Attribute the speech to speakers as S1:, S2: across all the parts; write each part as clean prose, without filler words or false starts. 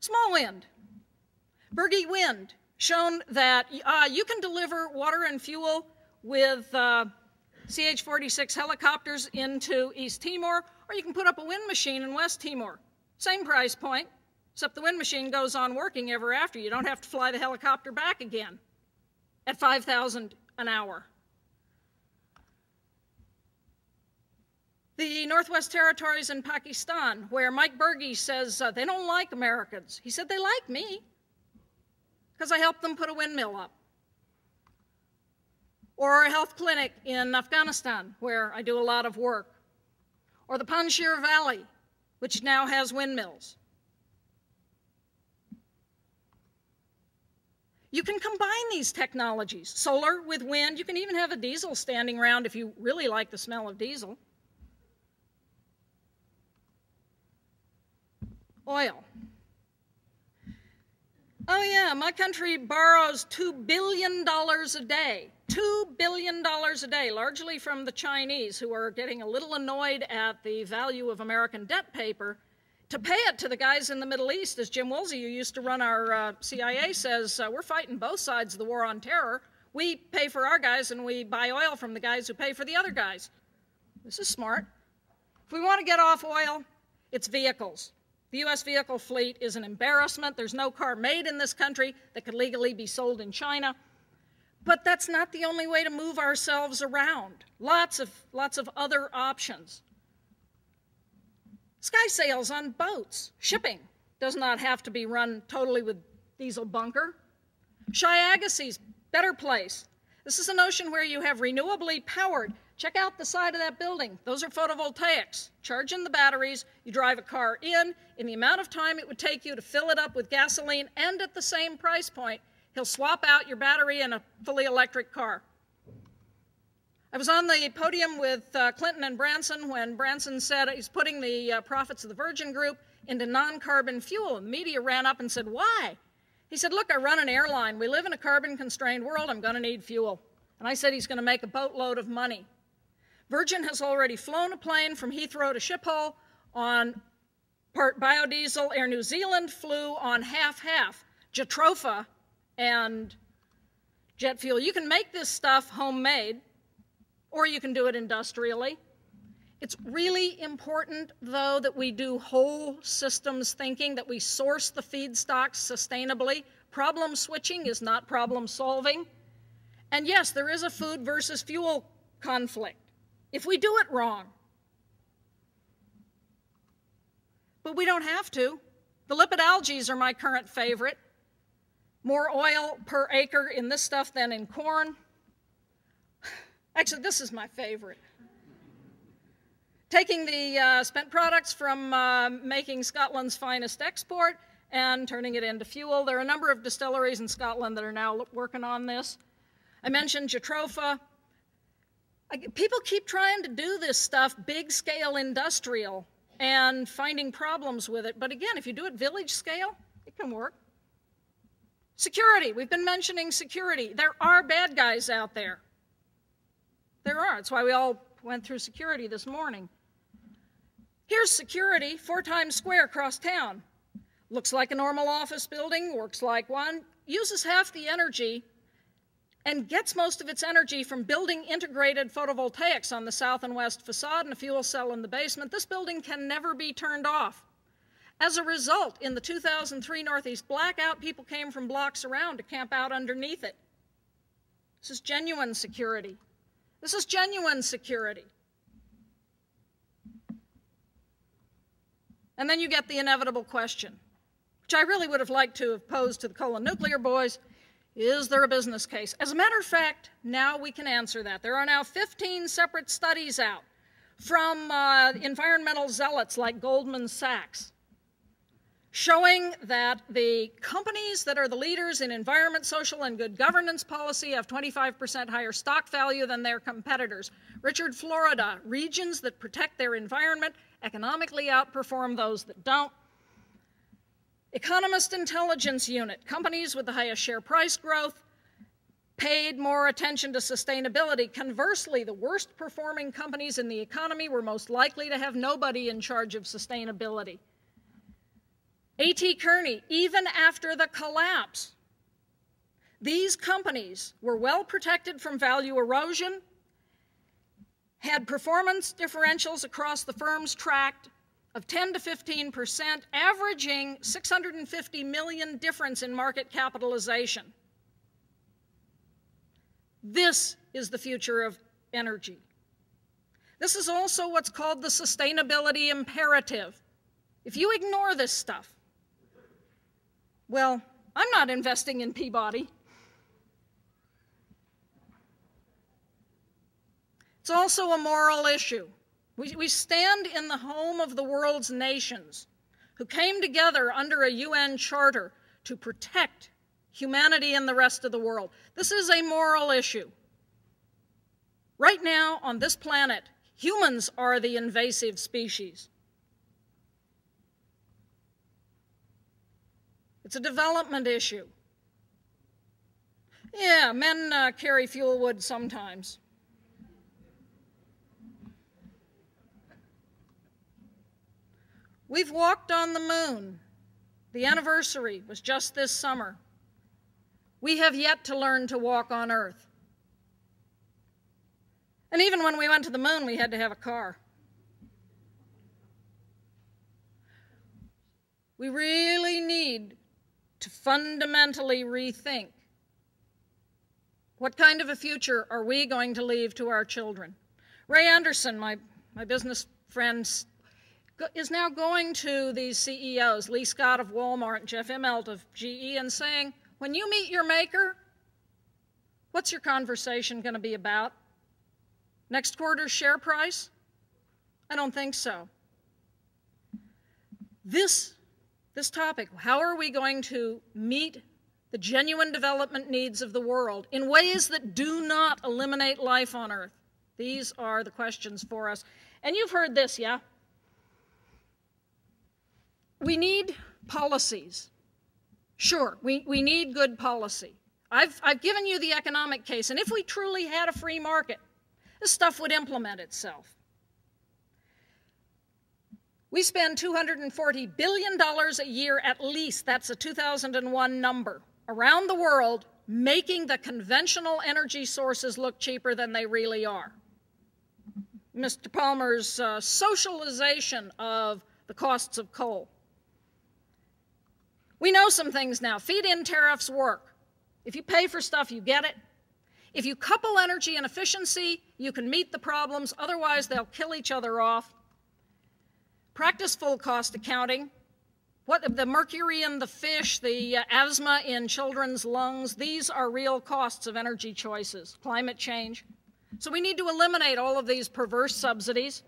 S1: Small wind. Berge wind shown that you can deliver water and fuel with CH-46 helicopters into East Timor, or you can put up a wind machine in West Timor. Same price point, except the wind machine goes on working ever after. You don't have to fly the helicopter back again at 5,000 an hour. The Northwest Territories in Pakistan, where Mike Berge says they don't like Americans. He said they like me because I helped them put a windmill up. Or a health clinic in Afghanistan, where I do a lot of work. Or the Panjshir Valley, which now has windmills. You can combine these technologies, solar with wind. You can even have a diesel standing around if you really like the smell of diesel. Oil. Oh yeah, my country borrows $2 billion a day. $2 billion a day, largely from the Chinese, who are getting a little annoyed at the value of American debt paper, to pay it to the guys in the Middle East. As Jim Woolsey, who used to run our CIA, says, we're fighting both sides of the war on terror. We pay for our guys and we buy oil from the guys who pay for the other guys. This is smart. If we want to get off oil, it's vehicles. The U.S. vehicle fleet is an embarrassment. There's no car made in this country that could legally be sold in China. But that's not the only way to move ourselves around. Lots of other options. Sky sails on boats. Shipping does not have to be run totally with diesel bunker. Shiagassi's better place. This is an ocean where you have renewably powered. Check out the side of that building. Those are photovoltaics. Charge in the batteries. You drive a car in the amount of time it would take you to fill it up with gasoline, and at the same price point, he'll swap out your battery in a fully electric car. I was on the podium with Clinton and Branson when Branson said he's putting the profits of the Virgin Group into non-carbon fuel. And the media ran up and said, why? He said, look, I run an airline. We live in a carbon-constrained world. I'm going to need fuel. And I said he's going to make a boatload of money. Virgin has already flown a plane from Heathrow to Schiphol on part biodiesel. Air New Zealand flew on half-half, Jatropha and jet fuel. You can make this stuff homemade, or you can do it industrially. It's really important, though, that we do whole systems thinking, that we source the feedstocks sustainably. Problem switching is not problem solving. And yes, there is a food versus fuel conflict if we do it wrong. But we don't have to. The lipid algae are my current favorite. More oil per acre in this stuff than in corn. Actually, this is my favorite. Taking the spent products from making Scotland's finest export and turning it into fuel. There are a number of distilleries in Scotland that are now working on this. I mentioned Jatropha. People keep trying to do this stuff, big-scale industrial, and finding problems with it. But again, if you do it village scale, it can work. Security. We've been mentioning security. There are bad guys out there. There are. That's why we all went through security this morning. Here's security, 4 Times Square across town. Looks like a normal office building, works like one, uses half the energy, and gets most of its energy from building integrated photovoltaics on the south and west facade and a fuel cell in the basement. This building can never be turned off. As a result, in the 2003 Northeast blackout, people came from blocks around to camp out underneath it. This is genuine security. This is genuine security. And then you get the inevitable question, which I really would have liked to have posed to the coal and nuclear boys. Is there a business case? As a matter of fact, now we can answer that. There are now 15 separate studies out from environmental zealots like Goldman Sachs, showing that the companies that are the leaders in environment, social, and good governance policy have 25% higher stock value than their competitors. Richard, Florida, regions that protect their environment economically outperform those that don't. Economist Intelligence Unit, companies with the highest share price growth paid more attention to sustainability. Conversely, the worst performing companies in the economy were most likely to have nobody in charge of sustainability. A.T. Kearney, even after the collapse, these companies were well protected from value erosion, had performance differentials across the firm's tract of 10 to 15%, averaging $650 million difference in market capitalization. This is the future of energy. This is also what's called the sustainability imperative. If you ignore this stuff, well, I'm not investing in Peabody. It's also a moral issue. We stand in the home of the world's nations who came together under a UN charter to protect humanity and the rest of the world. This is a moral issue. Right now, on this planet, humans are the invasive species. It's a development issue. Yeah, men carry fuel wood sometimes. We've walked on the moon. The anniversary was just this summer. We have yet to learn to walk on Earth. And even when we went to the moon, we had to have a car. We really need to fundamentally rethink what kind of a future are we going to leave to our children. Ray Anderson, my business friend, is now going to these CEOs, Lee Scott of Walmart and Jeff Immelt of GE, and saying, when you meet your maker, what's your conversation going to be about? Next quarter's share price? I don't think so. This topic, how are we going to meet the genuine development needs of the world in ways that do not eliminate life on Earth? These are the questions for us. And you've heard this, yeah? We need policies. Sure, we need good policy. I've given you the economic case, and if we truly had a free market, this stuff would implement itself. We spend $240 billion a year at least, that's a 2001 number, around the world making the conventional energy sources look cheaper than they really are. Mr. Palmer's socialization of the costs of coal. We know some things now. Feed-in tariffs work. If you pay for stuff, you get it. If you couple energy and efficiency, you can meet the problems. Otherwise, they'll kill each other off. Practice full cost accounting. What the mercury in the fish, the asthma in children's lungs, these are real costs of energy choices. Climate change. So we need to eliminate all of these perverse subsidies.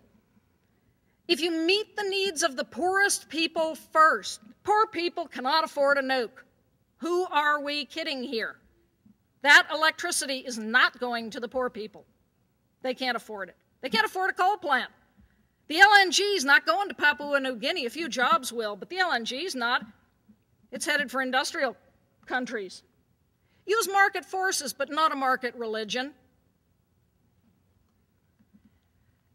S1: If you meet the needs of the poorest people first, poor people cannot afford a nuke. Who are we kidding here? That electricity is not going to the poor people. They can't afford it. They can't afford a coal plant. The LNG is not going to Papua New Guinea. A few jobs will, but the LNG is not. It's headed for industrial countries. Use market forces, but not a market religion.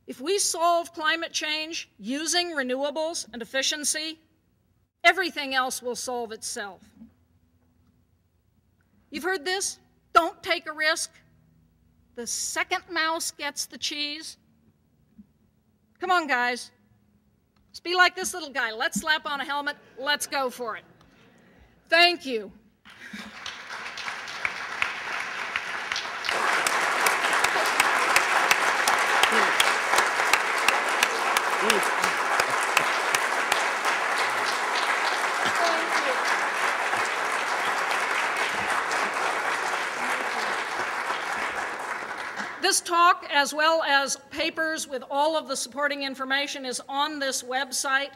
S1: If we solve climate change using renewables and efficiency, everything else will solve itself. You've heard this? Don't take a risk. The second mouse gets the cheese. Come on, guys. Let's be like this little guy. Let's slap on a helmet. Let's go for it. Thank you. This talk, as well as papers with all of the supporting information, is on this website,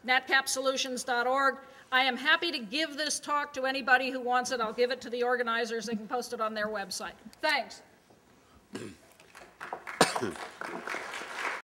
S1: natcapsolutions.org. I am happy to give this talk to anybody who wants it. I'll give it to the organizers. They can post it on their website. Thanks.